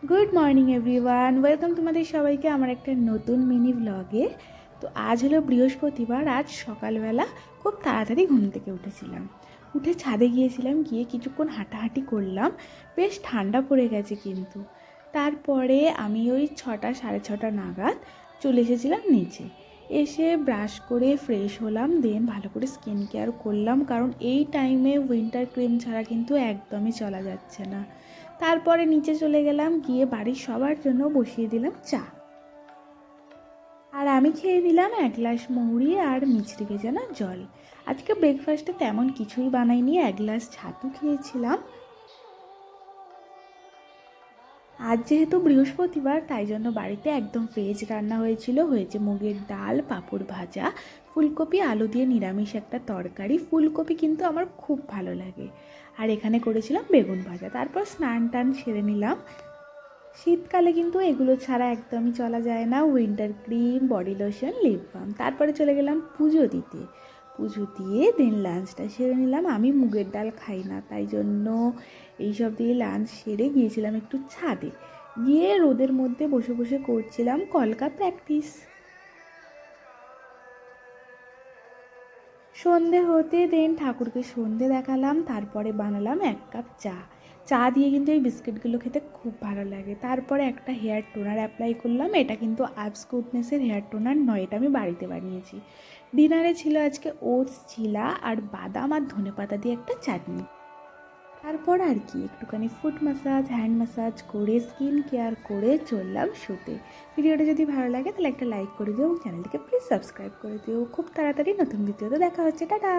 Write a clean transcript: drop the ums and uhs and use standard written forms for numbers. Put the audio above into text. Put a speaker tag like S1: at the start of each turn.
S1: Good morning everyone, welcome তোমাদের সবাইকে আমার একটা নতুন মিনি ব্লগে। তো আজ হলো বৃহস্পতিবার। আজ সকালবেলা খুব তাড়াতাড়ি ঘুম থেকে উঠেছিলাম, উঠে ছাদে গিয়েছিলাম, গিয়ে কিছুক্ষণ হাঁটাহাঁটি করলাম। বেশ ঠান্ডা পড়ে গেছে কিন্তু। তারপরে আমি ওই 6টা সাড়ে 6টা নাগাদ চলে এসেছিলাম নিচে। এসে ব্রাশ করে ফ্রেশ হলাম, দেন ভালো করে স্কিন কেয়ার করলাম, কারণ এই টাইমে উইন্টার ক্রিম ছাড়া কিন্তু একদমই চলা যাচ্ছে না। তারপরে নিচে চলে গেলাম, গিয়ে বাড়ির সবার জন্য বসিয়ে দিলাম চা। আর আমি খেয়ে নিলাম 1 গ্লাস মৌরি আর মিছরি ভেজানো জল। আজকে ব্রেকফাস্টে তেমন কিছুই বানাইনি, 1 গ্লাস ছাতু খেয়েছিলাম। আজ যেহেতু বৃহস্পতিবার, তাই জন্য বাড়িতে একদম ভেজ রান্না হয়েছে মুগের ডাল, পাঁপড় ভাজা, ফুলকপি আলু দিয়ে নিরামিষ একটা তরকারি। ফুলকপি কিন্তু আমার খুব ভালো লাগে। আর এখানে করেছিলাম বেগুন ভাজা। তারপর স্নান টান সেরে নিলাম। শীতকালে কিন্তু এগুলো ছাড়া একদমই চলা যায় না, winter cream, body lotion, lip balm. তারপরে চলে গেলাম পুজো দিতে। পুজো দিয়ে দেন লাঞ্চটা সেরে নিলাম। আমি মুগের ডাল খাই না, তাই জন্য এইসব দিয়ে লাঞ্চ সেরে গিয়েছিলাম একটু ছাদে। গিয়ে রোদের মধ্যে বসে বসে করছিলাম কলকা প্র্যাকটিস। সন্ধে হতে দেন ঠাকুরকে সন্ধে দেখালাম, তারপরে বানালাম 1 কাপ চা। চা দিয়ে কিন্তু এই বিস্কিটগুলো খেতে খুব ভালো লাগে। তারপরে একটা হেয়ার টোনার অ্যাপ্লাই করলাম। এটা কিন্তু অ্যাবস গুডনেসের হেয়ার টোনার নয়, এটা আমি বাড়িতে বানিয়েছি। ডিনারে ছিল আজকে ওটস, চিলা আর বাদাম আর ধনেপাতা দিয়ে একটা চাটনি। তারপর আর কি একটুখানি ফুট ম্যাসাজ, হ্যান্ড ম্যাসাজ করে স্কিন কেয়ার করে চললাম শুতে। ভিডিওটা যদি ভালো লাগে তাহলে একটা লাইক করে দিও এবং চ্যানেলটিকে প্লিজ সাবস্ক্রাইব করে দিও। খুব তাড়াতাড়ি নতুন ভিডিওতে দেখা হচ্ছে। টাটা।